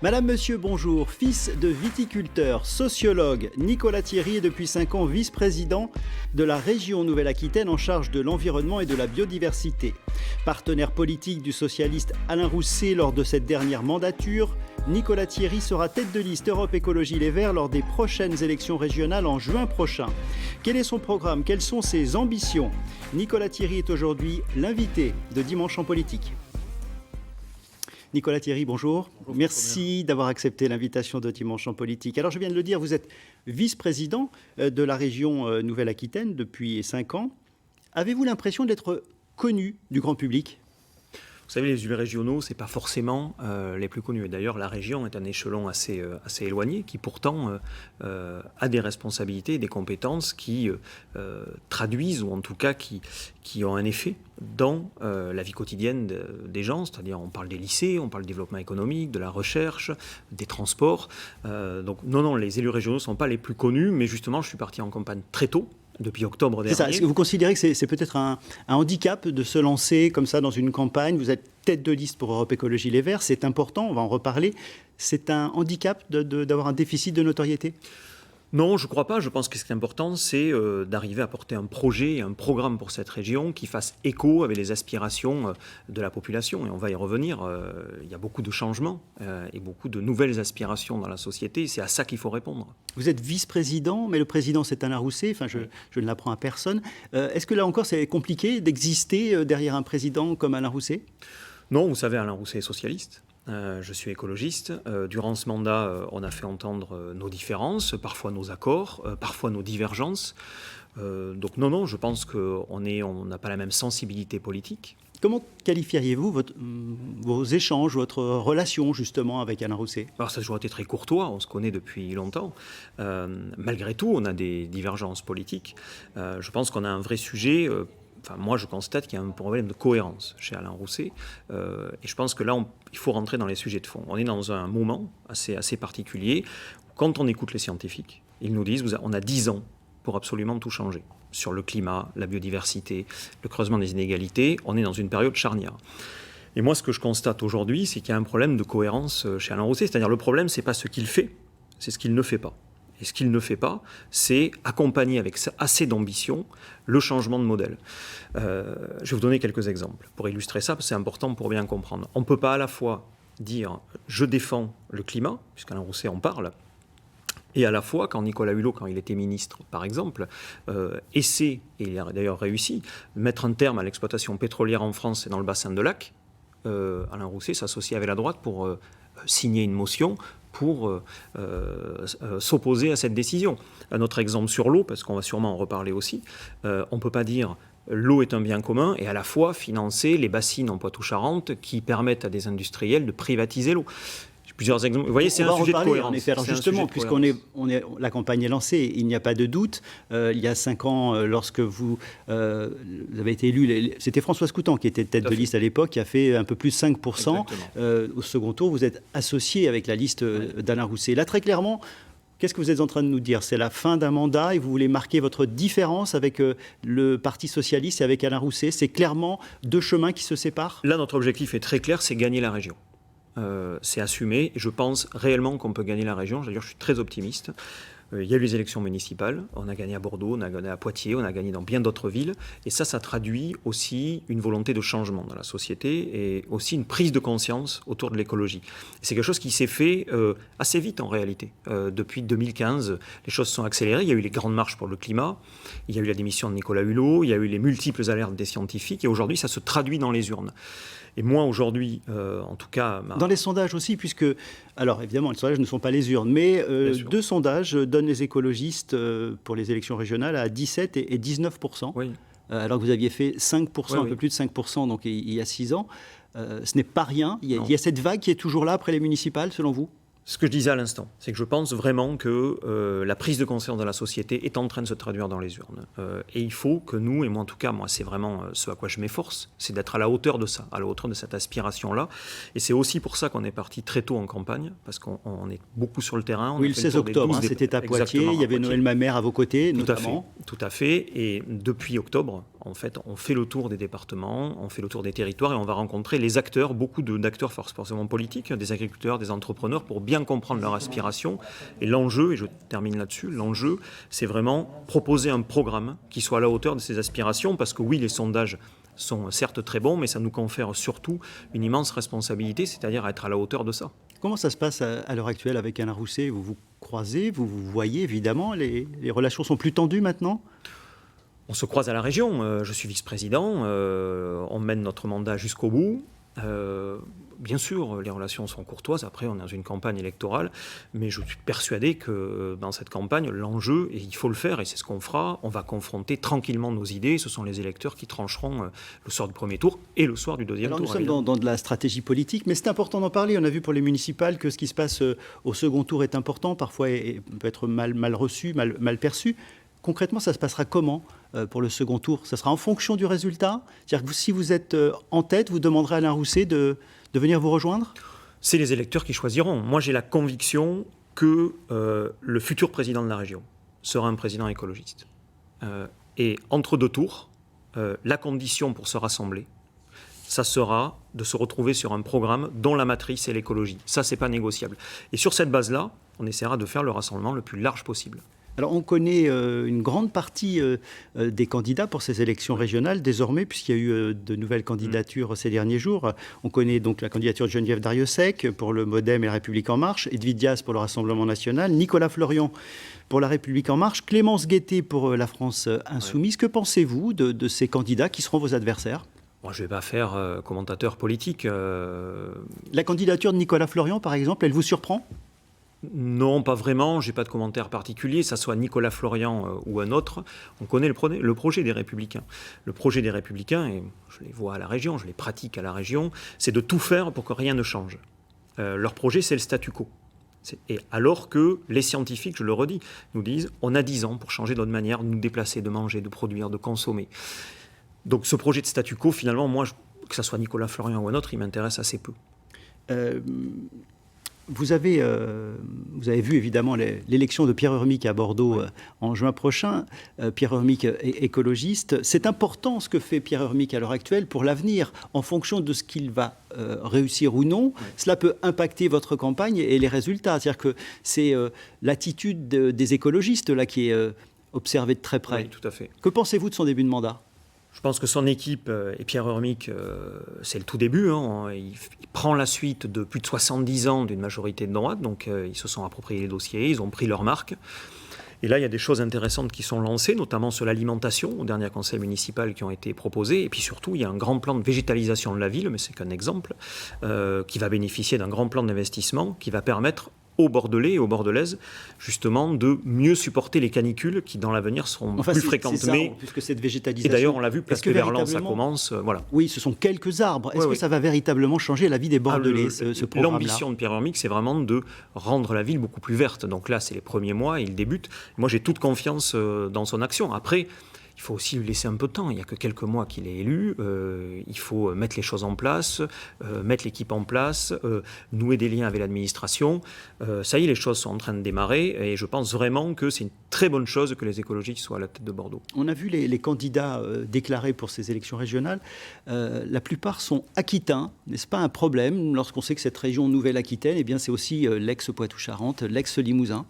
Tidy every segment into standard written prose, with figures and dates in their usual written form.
Madame, monsieur, bonjour. Fils de viticulteur, sociologue, Nicolas Thierry est depuis 5 ans vice-président de la région Nouvelle-Aquitaine en charge de l'environnement et de la biodiversité. Partenaire politique du socialiste Alain Rousset lors de cette dernière mandature, Nicolas Thierry sera tête de liste Europe Écologie Les Verts lors des prochaines élections régionales en juin prochain. Quel est son programme? Quelles sont ses ambitions? Nicolas Thierry est aujourd'hui l'invité de Dimanche en politique. Nicolas Thierry, bonjour. Merci d'avoir accepté l'invitation de Dimanche en politique. Alors, je viens de le dire, vous êtes vice-président de la région Nouvelle-Aquitaine depuis 5 ans. Avez-vous l'impression d'être connu du grand public ? Vous savez, les élus régionaux, ce n'est pas forcément les plus connus. Et d'ailleurs, la région est un échelon assez éloigné qui pourtant a des responsabilités et des compétences qui traduisent, ou en tout cas qui ont un effet dans la vie quotidienne des gens. C'est-à-dire, on parle des lycées, on parle du développement économique, de la recherche, des transports. Donc non, les élus régionaux ne sont pas les plus connus, mais justement, je suis parti en campagne très tôt. Depuis octobre dernier. C'est ça. Est-ce que vous considérez que c'est peut-être un handicap de se lancer comme ça dans une campagne? Vous êtes tête de liste pour Europe Écologie Les Verts, c'est important, on va en reparler. C'est un handicap d'avoir un déficit de notoriété? Non, je ne crois pas. Je pense que ce qui est important, c'est d'arriver à porter un projet, un programme pour cette région qui fasse écho avec les aspirations de la population. Et on va y revenir. Il y a beaucoup de changements et beaucoup de nouvelles aspirations dans la société. C'est à ça qu'il faut répondre. Vous êtes vice-président, mais le président, c'est Alain Rousset. Enfin, je ne l'apprends à personne. Est-ce que là encore, c'est compliqué d'exister derrière un président comme Alain Rousset? Non, vous savez, Alain Rousset est socialiste. Je suis écologiste. Durant ce mandat, on a fait entendre nos différences, parfois nos accords, parfois nos divergences. Donc non, je pense qu'on n'a pas la même sensibilité politique. Comment qualifieriez-vous vos échanges, votre relation justement avec Alain Rousset? Alors ça a toujours été très courtois, on se connaît depuis longtemps. Malgré tout, on a des divergences politiques. Je pense qu'on a un vrai sujet. Moi, je constate qu'il y a un problème de cohérence chez Alain Rousset. Et je pense que là, il faut rentrer dans les sujets de fond. On est dans un moment assez particulier. Quand on écoute les scientifiques, ils nous disent on a 10 ans pour absolument tout changer. Sur le climat, la biodiversité, le creusement des inégalités, on est dans une période charnière. Et moi, ce que je constate aujourd'hui, c'est qu'il y a un problème de cohérence chez Alain Rousset. C'est-à-dire le problème, ce n'est pas ce qu'il fait, c'est ce qu'il ne fait pas. Et ce qu'il ne fait pas, c'est accompagner avec assez d'ambition le changement de modèle. Je vais vous donner quelques exemples pour illustrer ça, parce que c'est important pour bien comprendre. On ne peut pas à la fois dire « je défends le climat », puisqu'Alain Rousset en parle, et à la fois, quand Nicolas Hulot, quand il était ministre, par exemple, essaie, et il a d'ailleurs réussi, de mettre un terme à l'exploitation pétrolière en France et dans le bassin de Lac, Alain Rousset s'associe avec la droite pour signer une motion pour s'opposer à cette décision. Un autre exemple sur l'eau, parce qu'on va sûrement en reparler aussi, on ne peut pas dire l'eau est un bien commun et à la fois financer les bassines en Poitou-Charentes qui permettent à des industriels de privatiser l'eau. Plusieurs exemples. Vous voyez, c'est un sujet de cohérence. En effet, alors justement, la campagne est lancée, il n'y a pas de doute. Il y a 5 ans, lorsque vous avez été élu, c'était Françoise Coutan qui était tête de liste à l'époque, qui a fait un peu plus 5%. Au second tour, vous êtes associé avec la liste d'Alain Rousset. Là, très clairement, qu'est-ce que vous êtes en train de nous dire? C'est la fin d'un mandat et vous voulez marquer votre différence avec le Parti socialiste et avec Alain Rousset. C'est clairement 2 chemins qui se séparent? Là, notre objectif est très clair, c'est gagner la région. C'est assumé et je pense réellement qu'on peut gagner la région. Je suis très optimiste. Il y a eu les élections municipales, on a gagné à Bordeaux, on a gagné à Poitiers, on a gagné dans bien d'autres villes. Et ça traduit aussi une volonté de changement dans la société et aussi une prise de conscience autour de l'écologie. C'est quelque chose qui s'est fait assez vite en réalité. Depuis 2015, les choses se sont accélérées. Il y a eu les grandes marches pour le climat, il y a eu la démission de Nicolas Hulot, il y a eu les multiples alertes des scientifiques et aujourd'hui ça se traduit dans les urnes. Et moi, aujourd'hui, en tout cas... Dans les sondages aussi, puisque... Alors, évidemment, les sondages ne sont pas les urnes, mais 2 sondages donnent les écologistes pour les élections régionales à 17 et 19%. Oui. Alors que vous aviez fait 5%, un peu plus de 5%, donc il y a 6 ans. Ce n'est pas rien. Il y a cette vague qui est toujours là après les municipales, selon vous? Ce que je disais à l'instant, c'est que je pense vraiment que la prise de conscience de la société est en train de se traduire dans les urnes. Et il faut que nous, et moi en tout cas, c'est vraiment ce à quoi je m'efforce, c'est d'être à la hauteur de ça, à la hauteur de cette aspiration-là. Et c'est aussi pour ça qu'on est parti très tôt en campagne, parce qu'on est beaucoup sur le terrain. Oui, le 16 octobre, c'était à Poitiers, il y avait Noël Mamère à vos côtés, notamment. tout à fait. Et depuis octobre, en fait, on fait le tour des départements, on fait le tour des territoires et on va rencontrer les acteurs, beaucoup d'acteurs forcément politiques, des agriculteurs, des entrepreneurs, pour bien comprendre leurs aspirations. Et l'enjeu, et je termine là-dessus, l'enjeu, c'est vraiment proposer un programme qui soit à la hauteur de ces aspirations, parce que oui, les sondages sont certes très bons, mais ça nous confère surtout une immense responsabilité, c'est-à-dire être à la hauteur de ça. Comment ça se passe à l'heure actuelle avec Alain Rousset? Vous vous croisez, vous vous voyez évidemment, les relations sont plus tendues maintenant? On se croise à la région, je suis vice-président, on mène notre mandat jusqu'au bout. Bien sûr, les relations sont courtoises, après on est dans une campagne électorale, mais je suis persuadé que dans cette campagne, l'enjeu, et il faut le faire, et c'est ce qu'on fera, on va confronter tranquillement nos idées, ce sont les électeurs qui trancheront le soir du premier tour et le soir du deuxième tour. Alors nous sommes dans de la stratégie politique, mais c'est important d'en parler. On a vu pour les municipales que ce qui se passe au second tour est important, parfois peut être mal reçu, mal perçu. Concrètement, ça se passera comment pour le second tour? Ça sera en fonction du résultat? C'est-à-dire que si vous êtes en tête, vous demanderez à Alain Rousset de venir vous rejoindre? C'est les électeurs qui choisiront. Moi, j'ai la conviction que le futur président de la région sera un président écologiste. Et entre deux tours, la condition pour se rassembler, ça sera de se retrouver sur un programme dont la matrice est l'écologie. Ça, c'est pas négociable. Et sur cette base-là, on essaiera de faire le rassemblement le plus large possible. Alors on connaît une grande partie des candidats pour ces élections régionales désormais, puisqu'il y a eu de nouvelles candidatures ces derniers jours. On connaît donc la candidature de Geneviève Darrieussecq pour le MoDem et la République En Marche, Edwige Diaz pour le Rassemblement National, Nicolas Florian pour la République En Marche, Clémence Guettet pour la France Insoumise. Que pensez-vous de ces candidats qui seront vos adversaires? Moi, je ne vais pas faire commentateur politique. La candidature de Nicolas Florian, par exemple, elle vous surprend ? Non, pas vraiment. Je n'ai pas de commentaire particulier. Ça soit Nicolas Florian ou un autre. On connaît le projet des Républicains. Le projet des Républicains, et je les vois à la région, je les pratique à la région, c'est de tout faire pour que rien ne change. Leur projet, c'est le statu quo. Et alors que les scientifiques, je le redis, nous disent on a 10 ans pour changer notre manière de nous déplacer, de manger, de produire, de consommer. Donc ce projet de statu quo, finalement, moi, que ce soit Nicolas Florian ou un autre, il m'intéresse assez peu. Vous avez vu évidemment l'élection de Pierre Urmic à Bordeaux en juin prochain. Pierre Urmic est écologiste. C'est important ce que fait Pierre Urmic à l'heure actuelle pour l'avenir, en fonction de ce qu'il va réussir ou non. Cela peut impacter votre campagne et les résultats. C'est-à-dire que c'est l'attitude des écologistes là qui est observée de très près. Oui, tout à fait. Que pensez-vous de son début de mandat ? Je pense que son équipe et Pierre Urmic, c'est le tout début. Il prend la suite de plus de 70 ans d'une majorité de droite. Donc ils se sont appropriés les dossiers, ils ont pris leur marque. Et là, il y a des choses intéressantes qui sont lancées, notamment sur l'alimentation au dernier conseil municipal qui ont été proposées. Et puis surtout, il y a un grand plan de végétalisation de la ville, mais c'est qu'un exemple, qui va bénéficier d'un grand plan d'investissement qui va permettre aux Bordelais et aux Bordelaises, justement, de mieux supporter les canicules qui, dans l'avenir, seront plus fréquentes. C'est ça, puisque cette végétalisation... Et d'ailleurs, on l'a vu, Place de Verlan, ça commence. Voilà. Oui, ce sont quelques arbres. Est-ce que ça va véritablement changer la vie des Bordelais, ce programme-là ? L'ambition de Pierre Urmic, c'est vraiment de rendre la ville beaucoup plus verte. Donc là, c'est les premiers mois, il débute. Moi, j'ai toute confiance dans son action. Après, il faut aussi lui laisser un peu de temps. Il n'y a que quelques mois qu'il est élu. Il faut mettre les choses en place, mettre l'équipe en place, nouer des liens avec l'administration. Ça y est, les choses sont en train de démarrer et je pense vraiment que c'est une très bonne chose que les écologistes soient à la tête de Bordeaux. On a vu les candidats déclarés pour ces élections régionales. La plupart sont aquitains. N'est-ce pas un problème lorsqu'on sait que cette région Nouvelle-Aquitaine, eh bien, c'est aussi l'ex-Poitou-Charentes, l'ex-Limousin ?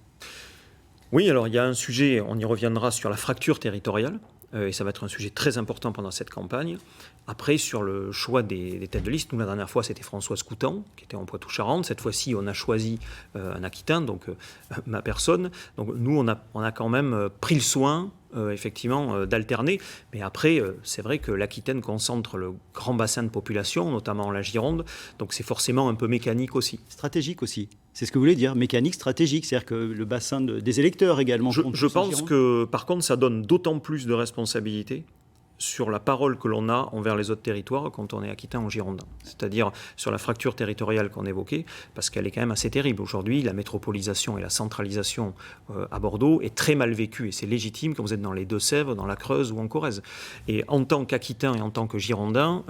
Oui, alors il y a un sujet, on y reviendra sur la fracture territoriale, et ça va être un sujet très important pendant cette campagne. Après, sur le choix des têtes de liste, nous, la dernière fois, c'était Françoise Coutan, qui était en Poitou-Charentes. Cette fois-ci, on a choisi un Aquitain, donc ma personne. Donc nous, on a quand même pris le soin, effectivement, d'alterner. Mais après, c'est vrai que l'Aquitaine concentre le grand bassin de population, notamment la Gironde, donc c'est forcément un peu mécanique aussi. Stratégique aussi. C'est ce que vous voulez dire, mécanique, stratégique, c'est-à-dire que le bassin des électeurs également. Je pense que, par contre, ça donne d'autant plus de responsabilités sur la parole que l'on a envers les autres territoires quand on est aquitain ou girondin. C'est-à-dire sur la fracture territoriale qu'on évoquait, parce qu'elle est quand même assez terrible. Aujourd'hui, la métropolisation et la centralisation à Bordeaux est très mal vécue, et c'est légitime quand vous êtes dans les Deux-Sèvres, dans la Creuse ou en Corrèze. Et en tant qu'aquitain et en tant que girondin,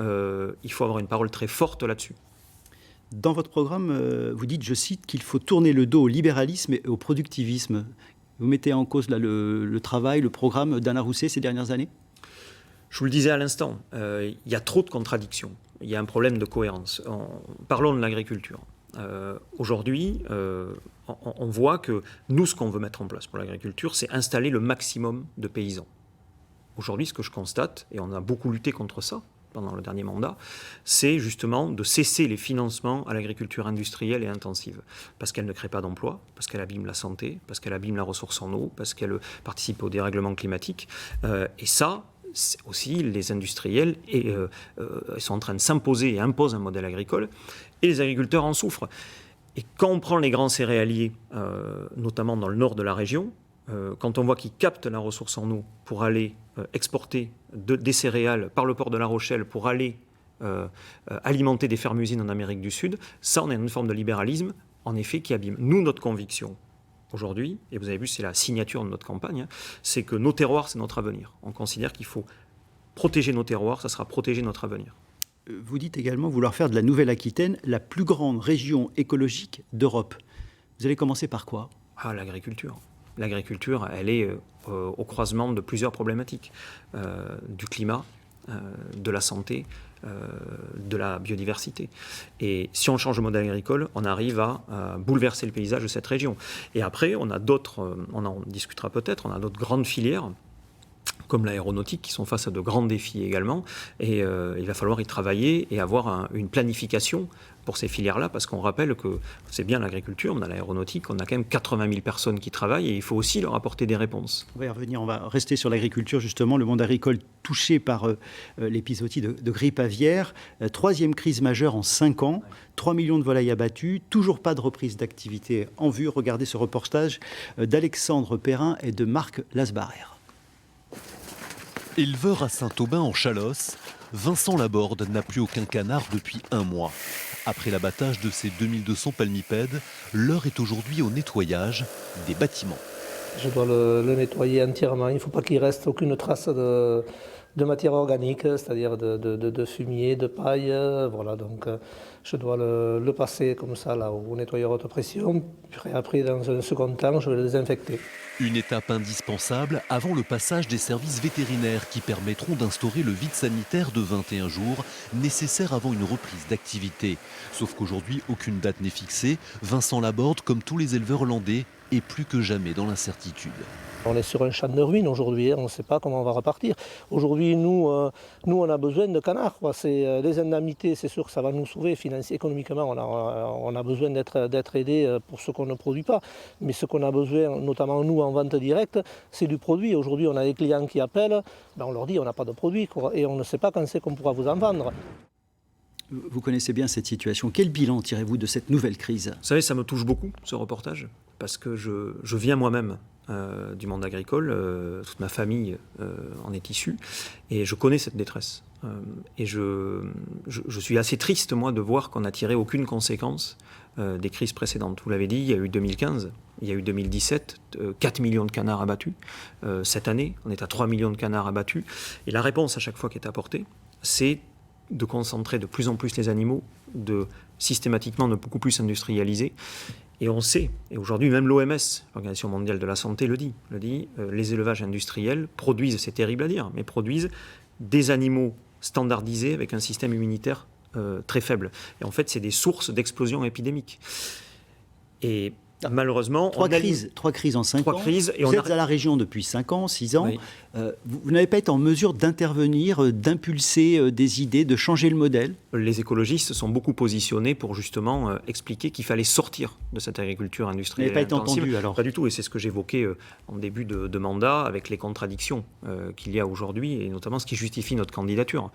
il faut avoir une parole très forte là-dessus. Dans votre programme, vous dites, je cite, qu'il faut tourner le dos au libéralisme et au productivisme. Vous mettez en cause là, le travail, le programme d'Alain Rousset ces dernières années? Je vous le disais à l'instant, il y a trop de contradictions. Il y a un problème de cohérence. Parlons de l'agriculture. Aujourd'hui, on voit que nous, ce qu'on veut mettre en place pour l'agriculture, c'est installer le maximum de paysans. Aujourd'hui, ce que je constate, et on a beaucoup lutté contre ça pendant le dernier mandat, c'est justement de cesser les financements à l'agriculture industrielle et intensive. Parce qu'elle ne crée pas d'emplois, parce qu'elle abîme la santé, parce qu'elle abîme la ressource en eau, parce qu'elle participe au dérèglement climatique. Et ça, aussi, les industriels sont en train de s'imposer et imposent un modèle agricole, et les agriculteurs en souffrent. Et quand on prend les grands céréaliers, notamment dans le nord de la région, quand on voit qu'ils captent la ressource en eau pour aller exporter des céréales par le port de La Rochelle pour aller alimenter des fermes-usines en Amérique du Sud, ça, on est dans une forme de libéralisme, en effet, qui abîme. Nous, notre conviction, aujourd'hui, et vous avez vu, c'est la signature de notre campagne, c'est que nos terroirs, c'est notre avenir. On considère qu'il faut protéger nos terroirs, ça sera protéger notre avenir. Vous dites également vouloir faire de la Nouvelle-Aquitaine la plus grande région écologique d'Europe. Vous allez commencer par quoi? L'agriculture. L'agriculture, elle est au croisement de plusieurs problématiques. Du climat, de la santé, de la biodiversité. Et si on change le modèle agricole, on arrive à bouleverser le paysage de cette région. Et après, on a d'autres, on en discutera peut-être, on a d'autres grandes filières, comme l'aéronautique, qui sont face à de grands défis également. Et il va falloir y travailler et avoir une planification pour ces filières-là, parce qu'on rappelle que c'est bien l'agriculture, mais dans l'aéronautique, on a quand même 80 000 personnes qui travaillent et il faut aussi leur apporter des réponses. On va y revenir, on va rester sur l'agriculture justement, le monde agricole touché par l'épizootie de grippe aviaire. Troisième crise majeure en 5 ans, 3 millions de volailles abattues, toujours pas de reprise d'activité en vue. Regardez ce reportage d'Alexandre Perrin et de Marc Lasbarère. Éleveur à Saint-Aubin en Chalosse, Vincent Laborde n'a plus aucun canard depuis 1 mois. Après l'abattage de ses 2200 palmipèdes, l'heure est aujourd'hui au nettoyage des bâtiments. Je dois le nettoyer entièrement, il ne faut pas qu'il reste aucune trace de matière organique, c'est-à-dire de fumier, de paille. Voilà, donc je dois le passer comme ça là, au nettoyeur haute pression. Puis après, dans un second temps, je vais le désinfecter. Une étape indispensable avant le passage des services vétérinaires qui permettront d'instaurer le vide sanitaire de 21 jours nécessaire avant une reprise d'activité. Sauf qu'aujourd'hui, aucune date n'est fixée. Vincent Laborde, comme tous les éleveurs hollandais, est plus que jamais dans l'incertitude. On est sur un champ de ruines aujourd'hui, on ne sait pas comment on va repartir. Aujourd'hui, nous, on a besoin de canards. Les indemnités, c'est sûr que ça va nous sauver financièrement, économiquement. On a besoin d'être aidés pour ce qu'on ne produit pas. Mais ce qu'on a besoin, notamment nous en vente directe, c'est du produit. Aujourd'hui, on a des clients qui appellent, on leur dit on n'a pas de produit et on ne sait pas quand c'est qu'on pourra vous en vendre. Vous connaissez bien cette situation. Quel bilan tirez-vous de cette nouvelle crise? Vous savez, ça me touche beaucoup, ce reportage, parce que je viens moi-même du monde agricole, toute ma famille en est issue, et je connais cette détresse. Et je suis assez triste, moi, de voir qu'on n'a tiré aucune conséquence des crises précédentes. Vous l'avez dit, il y a eu 2015, il y a eu 2017, 4 millions de canards abattus. Cette année, on est à 3 millions de canards abattus. Et la réponse à chaque fois qui est apportée, c'est de concentrer de plus en plus les animaux, de systématiquement de beaucoup plus industrialiser. Et on sait, et aujourd'hui même l'OMS, l'Organisation mondiale de la santé, le dit, les élevages industriels produisent, c'est terrible à dire, mais produisent des animaux standardisés avec un système immunitaire très faible. Et en fait, c'est des sources d'explosion épidémique. Et malheureusement... Trois crises en 5 ans. Vous êtes à la région depuis 5 ans, 6 ans. Oui. Vous n'avez pas été en mesure d'intervenir, d'impulser des idées, de changer le modèle? Les écologistes sont beaucoup positionnés pour justement expliquer qu'il fallait sortir de cette agriculture industrielle. Vous n'avez pas été entendu alors? Pas du tout, et c'est ce que j'évoquais en début de mandat avec les contradictions qu'il y a aujourd'hui, et notamment ce qui justifie notre candidature.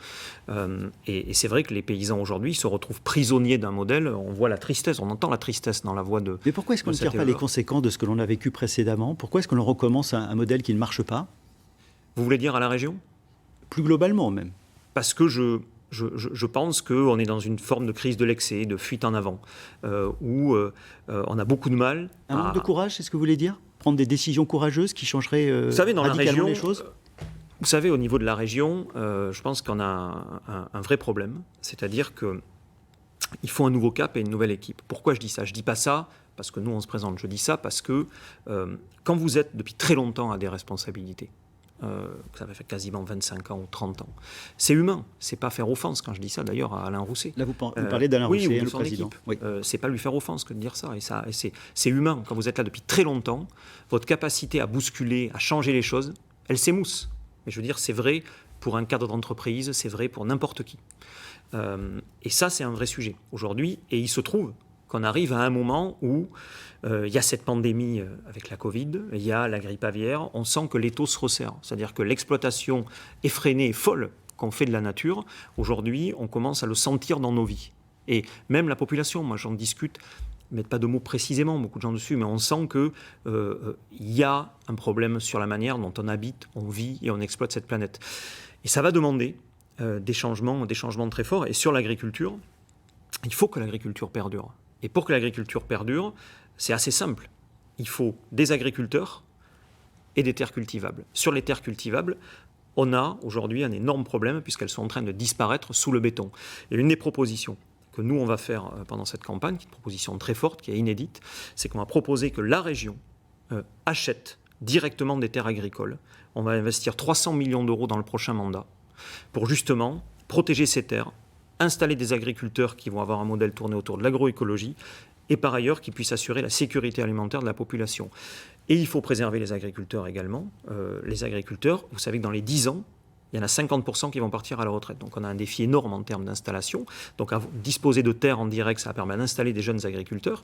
Et c'est vrai que les paysans aujourd'hui se retrouvent prisonniers d'un modèle. On voit la tristesse, on entend la tristesse dans la voix de... Mais pourquoi est-ce qu'on ne tire pas les conséquences de ce que l'on a vécu précédemment? Pourquoi est-ce qu'on recommence un modèle qui ne marche pas? Vous voulez dire à la région? Plus globalement même. Parce que je pense qu'on est dans une forme de crise de l'excès, de fuite en avant, où on a beaucoup de mal. Un manque de courage, c'est ce que vous voulez dire? Prendre des décisions courageuses qui changeraient vous savez, dans radicalement la région, les choses? Vous savez, au niveau de la région, je pense qu'on a un vrai problème. C'est-à-dire que il faut un nouveau cap et une nouvelle équipe. Pourquoi je dis ça ? Je ne dis pas ça parce que nous, on se présente. Je dis ça parce que quand vous êtes depuis très longtemps à des responsabilités, ça va faire quasiment 25 ans ou 30 ans, c'est humain. Ce n'est pas faire offense quand je dis ça, d'ailleurs, à Alain Rousset. Là, vous parlez d'Alain Rousset, oui, le président. Oui. C'est pas lui faire offense que de dire ça. C'est humain. Quand vous êtes là depuis très longtemps, votre capacité à bousculer, à changer les choses, elle s'émousse. Mais je veux dire, c'est vrai pour un cadre d'entreprise, c'est vrai pour n'importe qui. Et ça, c'est un vrai sujet aujourd'hui. Et il se trouve qu'on arrive à un moment où il y a cette pandémie avec la Covid, il y a la grippe aviaire, on sent que l'étau se resserre. C'est-à-dire que l'exploitation effrénée et folle qu'on fait de la nature, aujourd'hui, on commence à le sentir dans nos vies. Et même la population, moi j'en discute, mettre pas de mots précisément, beaucoup de gens dessus, mais on sent qu'il y a un problème sur la manière dont on habite, on vit et on exploite cette planète. Et ça va demander des changements très forts. Et sur l'agriculture, il faut que l'agriculture perdure. Et pour que l'agriculture perdure, c'est assez simple. Il faut des agriculteurs et des terres cultivables. Sur les terres cultivables, on a aujourd'hui un énorme problème puisqu'elles sont en train de disparaître sous le béton. Et une des propositions que nous, on va faire pendant cette campagne, qui est une proposition très forte, qui est inédite, c'est qu'on va proposer que la région achète directement des terres agricoles. On va investir 300 millions d'euros dans le prochain mandat pour justement protéger ces terres, installer des agriculteurs qui vont avoir un modèle tourné autour de l'agroécologie et par ailleurs qui puissent assurer la sécurité alimentaire de la population. Et il faut préserver les agriculteurs également. Les agriculteurs, vous savez que dans les 10 ans, il y en a 50% qui vont partir à la retraite. Donc on a un défi énorme en termes d'installation. Donc disposer de terres en direct, ça permet d'installer des jeunes agriculteurs.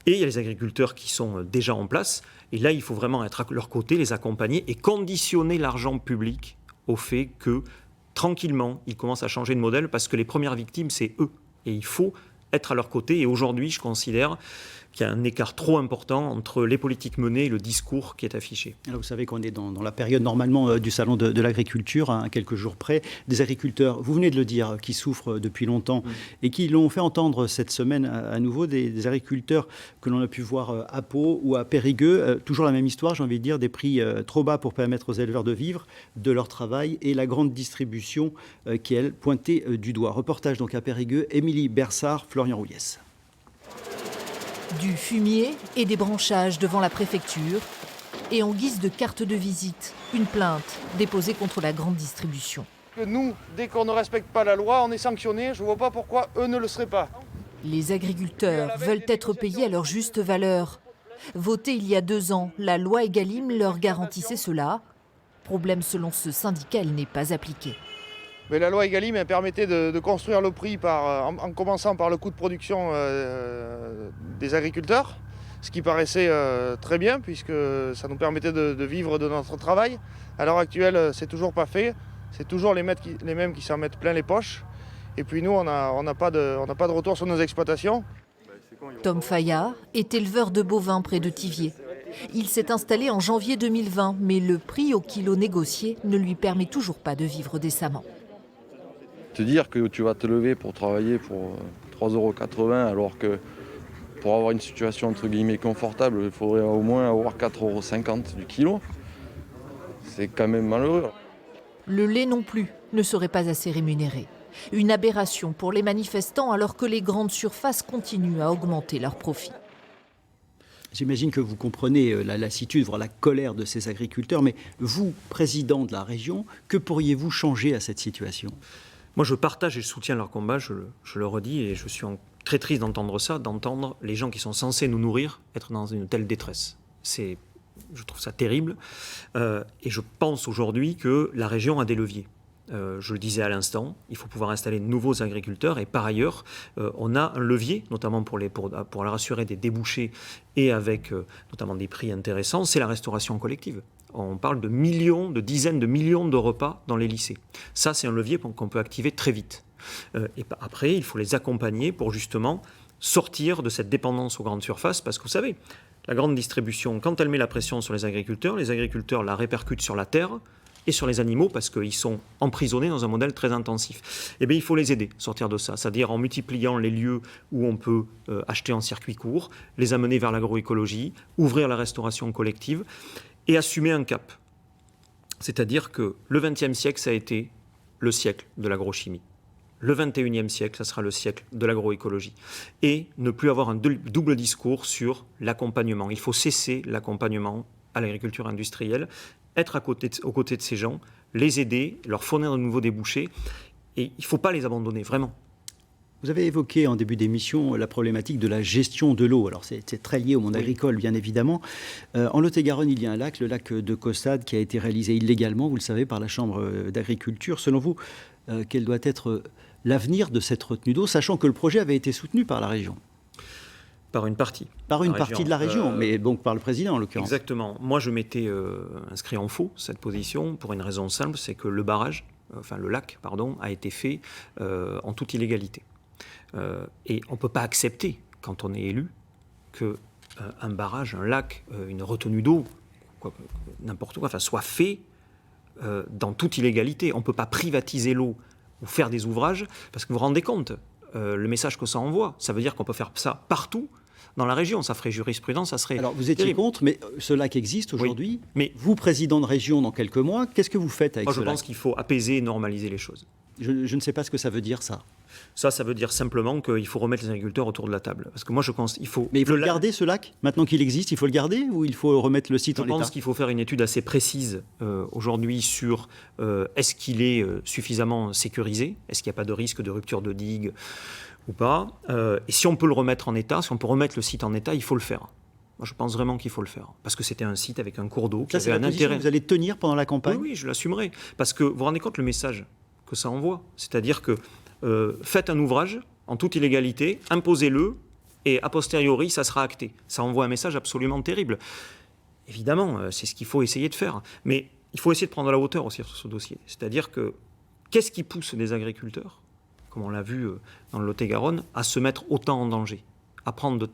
Et il y a les agriculteurs qui sont déjà en place. Et là, il faut vraiment être à leur côté, les accompagner et conditionner l'argent public au fait que tranquillement, ils commencent à changer de modèle parce que les premières victimes, c'est eux. Et il faut être à leur côté. Et aujourd'hui, je considère qu'il y a un écart trop important entre les politiques menées et le discours qui est affiché. Alors vous savez qu'on est dans la période normalement du salon de l'agriculture, à quelques jours près. Des agriculteurs, vous venez de le dire, qui souffrent depuis longtemps et qui l'ont fait entendre cette semaine à nouveau, des agriculteurs que l'on a pu voir à Pau ou à Périgueux. Toujours la même histoire, j'ai envie de dire, des prix trop bas pour permettre aux éleveurs de vivre de leur travail et la grande distribution qui est, elle, pointée du doigt. Reportage donc à Périgueux, Émilie Bersard, Florian Rouillès. Du fumier et des branchages devant la préfecture et en guise de carte de visite, une plainte déposée contre la grande distribution. Nous, dès qu'on ne respecte pas la loi, on est sanctionné. Je ne vois pas pourquoi eux ne le seraient pas. Les agriculteurs veulent être payés à leur juste valeur. Votée il y a 2 ans, la loi Egalim leur garantissait cela. Problème, selon ce syndicat, elle n'est pas appliquée. Mais la loi Egalim elle permettait de construire le prix en commençant par le coût de production des agriculteurs, ce qui paraissait très bien puisque ça nous permettait de vivre de notre travail. À l'heure actuelle, c'est toujours pas fait. C'est toujours les mêmes qui s'en mettent plein les poches. Et puis nous, on n'a pas de retour sur nos exploitations. Tom Fayat est éleveur de bovins près de Thiviers. Il s'est installé en janvier 2020, mais le prix au kilo négocié ne lui permet toujours pas de vivre décemment. Te dire que tu vas te lever pour travailler pour 3,80 € alors que pour avoir une situation entre guillemets confortable, il faudrait au moins avoir 4,50 € du kilo. C'est quand même malheureux. Le lait non plus ne serait pas assez rémunéré. Une aberration pour les manifestants alors que les grandes surfaces continuent à augmenter leurs profits. J'imagine que vous comprenez la lassitude, voire la colère de ces agriculteurs, mais vous, président de la région, que pourriez-vous changer à cette situation ? Moi, je partage et je soutiens leur combat, je le redis, et je suis très triste d'entendre ça, d'entendre les gens qui sont censés nous nourrir être dans une telle détresse. Je trouve ça terrible, et je pense aujourd'hui que la région a des leviers. Je le disais à l'instant, il faut pouvoir installer de nouveaux agriculteurs, et par ailleurs, on a un levier, notamment pour leur assurer des débouchés et avec notamment des prix intéressants, c'est la restauration collective. On parle de dizaines de millions de repas dans les lycées. Ça, c'est un levier qu'on peut activer très vite. Et après, il faut les accompagner pour justement sortir de cette dépendance aux grandes surfaces. Parce que vous savez, la grande distribution, quand elle met la pression sur les agriculteurs la répercutent sur la terre et sur les animaux parce qu'ils sont emprisonnés dans un modèle très intensif. Eh bien, il faut les aider à sortir de ça, c'est-à-dire en multipliant les lieux où on peut acheter en circuit court, les amener vers l'agroécologie, ouvrir la restauration collective et assumer un cap. C'est-à-dire que le XXe siècle, ça a été le siècle de l'agrochimie. le 21e siècle, ça sera le siècle de l'agroécologie. Et ne plus avoir un double discours sur l'accompagnement. Il faut cesser l'accompagnement à l'agriculture industrielle, être aux côtés de ces gens, les aider, leur fournir de nouveaux débouchés. Et il ne faut pas les abandonner, vraiment. Vous avez évoqué en début d'émission la problématique de la gestion de l'eau. Alors c'est très lié au monde agricole, bien évidemment. En Lot-et-Garonne, il y a un lac, le lac de Caussade, qui a été réalisé illégalement, vous le savez, par la Chambre d'agriculture. Selon vous, quel doit être l'avenir de cette retenue d'eau, sachant que le projet avait été soutenu par la région? Par une partie. Par une partie de la région, mais donc par le président en l'occurrence. Exactement. Moi, je m'étais inscrit en faux, cette position, pour une raison simple, c'est que le lac, a été fait en toute illégalité. Et on ne peut pas accepter, quand on est élu, qu'un barrage, un lac, une retenue d'eau, n'importe quoi, soit fait dans toute illégalité. On ne peut pas privatiser l'eau ou faire des ouvrages, parce que vous vous rendez compte, le message que ça envoie, ça veut dire qu'on peut faire ça partout dans la région. Ça ferait jurisprudence, ça serait... Alors vous étiez terrible. contre, mais ce lac existe aujourd'hui. Oui, mais vous, président de région dans quelques mois, qu'est-ce que vous faites avec ce lac? Je pense qu'il faut apaiser et normaliser les choses. Je ne sais pas ce que ça veut dire, ça. Ça veut dire simplement qu'il faut remettre les agriculteurs autour de la table. Parce que moi, je pense qu'il faut... Mais il faut le garder, ce lac? Maintenant qu'il existe, il faut le garder ou il faut remettre le site en l'état? Je pense qu'il faut faire une étude assez précise aujourd'hui sur est-ce qu'il est suffisamment sécurisé? Est-ce qu'il n'y a pas de risque de rupture de digue ou pas? Et si on peut le remettre en état, si on peut remettre le site en état, il faut le faire. Moi, je pense vraiment qu'il faut le faire. Parce que c'était un site avec un cours d'eau qui avait un intérêt. Vous allez tenir pendant la campagne? Oui, je l'assumerai. Parce que vous vous rendez compte le message que ça envoie? C'est-à-dire que faites un ouvrage en toute illégalité, imposez-le, et a posteriori, ça sera acté. Ça envoie un message absolument terrible. Évidemment, c'est ce qu'il faut essayer de faire. Mais il faut essayer de prendre la hauteur aussi sur ce dossier. C'est-à-dire que qu'est-ce qui pousse des agriculteurs, comme on l'a vu dans le Lot-et-Garonne, à se mettre autant en danger, à prendre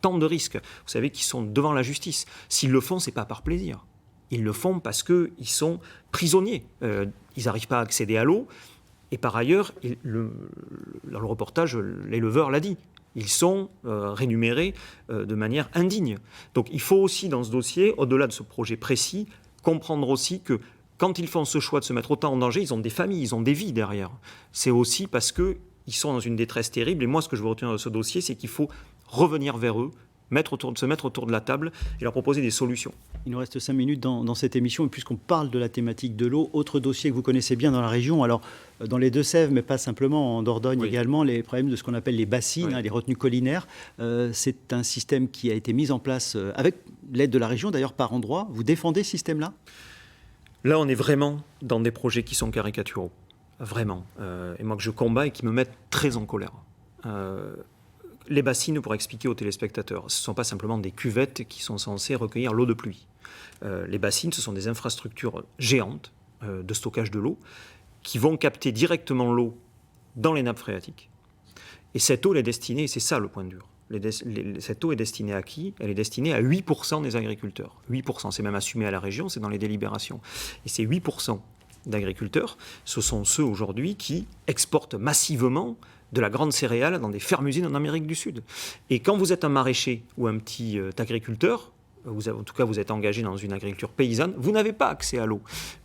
tant de risques? Vous savez qu'ils sont devant la justice. S'ils le font, ce n'est pas par plaisir. Ils le font parce qu'ils sont prisonniers. Ils n'arrivent pas à accéder à l'eau. Et par ailleurs, dans le reportage, l'éleveur l'a dit, ils sont rémunérés de manière indigne. Donc il faut aussi, dans ce dossier, au-delà de ce projet précis, comprendre aussi que quand ils font ce choix de se mettre autant en danger, ils ont des familles, ils ont des vies derrière. C'est aussi parce qu'ils sont dans une détresse terrible. Et moi, ce que je veux retenir de ce dossier, c'est qu'il faut revenir vers eux, se mettre autour de la table et leur proposer des solutions. Il nous reste 5 minutes dans cette émission, et puisqu'on parle de la thématique de l'eau, autre dossier que vous connaissez bien dans la région, alors dans les Deux-Sèvres, mais pas simplement, en Dordogne également, les problèmes de ce qu'on appelle les bassines, les retenues collinaires. C'est un système qui a été mis en place avec l'aide de la région, d'ailleurs par endroits. Vous défendez ce système-là? Là, on est vraiment dans des projets qui sont caricaturaux, vraiment. Et moi que je combats et qui me mettent très en colère. Les bassines, pour expliquer aux téléspectateurs, ce ne sont pas simplement des cuvettes qui sont censées recueillir l'eau de pluie. Les bassines, ce sont des infrastructures géantes de stockage de l'eau qui vont capter directement l'eau dans les nappes phréatiques. Et cette eau, elle est destinée, et c'est ça le point dur, cette eau est destinée à qui? Elle est destinée à 8% des agriculteurs. 8%, c'est même assumé à la région, c'est dans les délibérations. Et ces 8% d'agriculteurs, ce sont ceux aujourd'hui qui exportent massivement de la grande céréale dans des fermes-usines en Amérique du Sud. Et quand vous êtes un maraîcher ou un petit agriculteur, en tout cas vous êtes engagé dans une agriculture paysanne, vous n'avez pas accès à l'eau.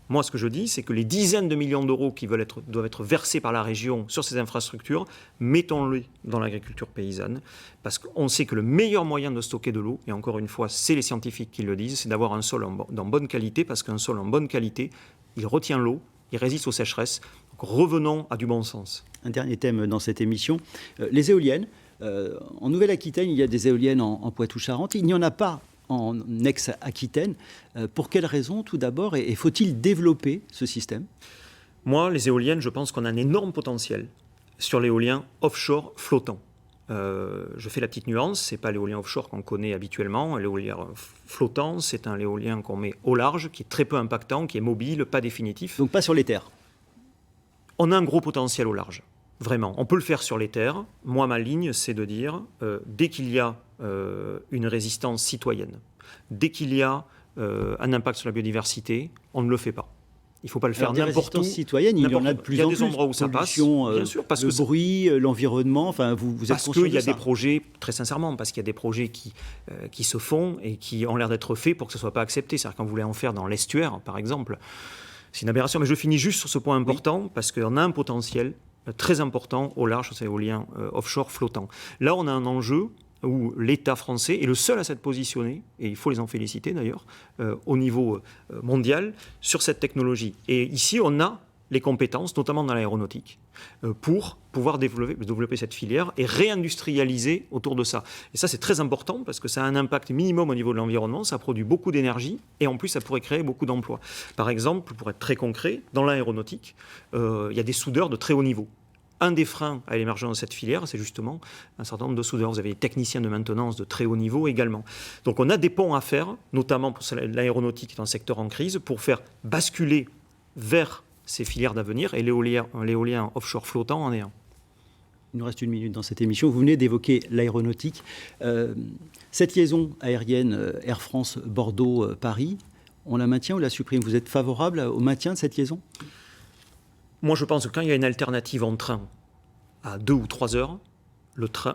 Moi, ce que je dis, c'est que les dizaines de millions d'euros qui doivent être versés par la région sur ces infrastructures, mettons-les dans l'agriculture paysanne, parce qu'on sait que le meilleur moyen de stocker de l'eau, et encore une fois, c'est les scientifiques qui le disent, c'est d'avoir un sol en bonne qualité, parce qu'un sol en bonne qualité, il retient l'eau, il résiste aux sécheresses. Donc revenons à du bon sens. Un dernier thème dans cette émission, les éoliennes. En Nouvelle-Aquitaine, il y a des éoliennes en Poitou-Charentes. Il n'y en a pas en ex-Aquitaine. Pour quelles raisons, tout d'abord, et faut-il développer ce système? Moi, les éoliennes, je pense qu'on a un énorme potentiel sur l'éolien offshore flottant. Je fais la petite nuance, ce n'est pas l'éolien offshore qu'on connaît habituellement. L'éolien flottant, c'est un éolien qu'on met au large, qui est très peu impactant, qui est mobile, pas définitif. Donc pas sur les terres? On a un gros potentiel au large, vraiment. On peut le faire sur les terres. Moi, ma ligne, c'est de dire, dès qu'il y a une résistance citoyenne, dès qu'il y a un impact sur la biodiversité, on ne le fait pas. Il ne faut pas le faire n'importe où. Citoyenne, il y en a de plus en plus. Il y a des endroits où ça passe, bien sûr, parce le bruit, l'environnement, enfin, vous êtes conscient de ça? Parce qu'il y a des projets, très sincèrement, parce qu'il y a des projets qui se font et qui ont l'air d'être faits pour que ce ne soit pas accepté. C'est-à-dire qu'on voulait en faire dans l'estuaire, par exemple. C'est une aberration, mais je finis juste sur ce point important, parce qu'on a un potentiel très important au large sur ces éoliens offshore flottants. Là, on a un enjeu où l'État français est le seul à s'être positionné, et il faut les en féliciter d'ailleurs, au niveau mondial sur cette technologie. Et ici, on a les compétences, notamment dans l'aéronautique, pour pouvoir développer cette filière et réindustrialiser autour de ça. Et ça, c'est très important parce que ça a un impact minimum au niveau de l'environnement, ça produit beaucoup d'énergie et en plus, ça pourrait créer beaucoup d'emplois. Par exemple, pour être très concret, dans l'aéronautique, il y a des soudeurs de très haut niveau. Un des freins à l'émergence de cette filière, c'est justement un certain nombre de soudeurs. Vous avez des techniciens de maintenance de très haut niveau également. Donc on a des ponts à faire, notamment pour l'aéronautique qui est un secteur en crise, pour faire basculer vers ces filières d'avenir, et l'éolien offshore flottant en est un. Il nous reste 1 minute dans cette émission. Vous venez d'évoquer l'aéronautique. Cette liaison aérienne Air France Bordeaux-Paris, on la maintient ou la supprime? Vous êtes favorable au maintien de cette liaison? Moi, je pense que quand il y a une alternative en train à 2 ou 3 heures,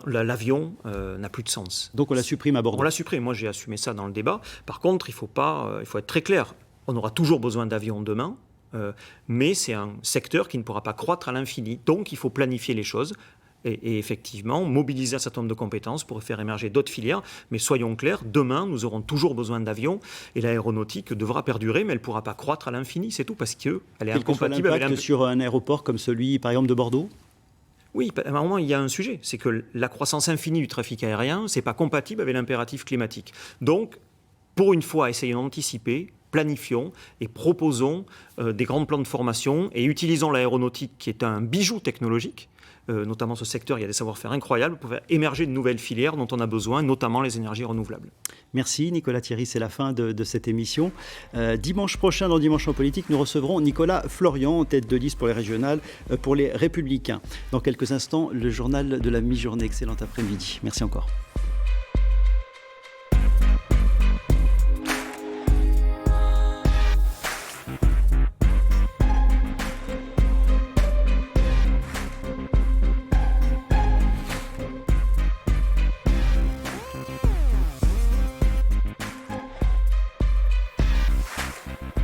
l'avion n'a plus de sens. Donc on la supprime à Bordeaux? On la supprime. Moi, j'ai assumé ça dans le débat. Par contre, il faut être très clair. On aura toujours besoin d'avions demain. Mais c'est un secteur qui ne pourra pas croître à l'infini. Donc, il faut planifier les choses et effectivement mobiliser un certain nombre de compétences pour faire émerger d'autres filières. Mais soyons clairs, demain, nous aurons toujours besoin d'avions et l'aéronautique devra perdurer, mais elle ne pourra pas croître à l'infini. C'est tout parce qu'elle est incompatible avec sur un aéroport comme celui, par exemple, de Bordeaux? Oui, à un moment, il y a un sujet. C'est que la croissance infinie du trafic aérien, ce n'est pas compatible avec l'impératif climatique. Donc, pour une fois, essayons d'anticiper, planifions et proposons des grands plans de formation et utilisons l'aéronautique qui est un bijou technologique. Notamment ce secteur, il y a des savoir-faire incroyables pour faire émerger de nouvelles filières dont on a besoin, notamment les énergies renouvelables. Merci Nicolas Thierry, c'est la fin de cette émission. Dimanche prochain, dans Dimanche en politique, nous recevrons Nicolas Florian, en tête de liste pour les régionales, pour les Républicains. Dans quelques instants, le journal de la mi-journée. Excellent après-midi. Merci encore.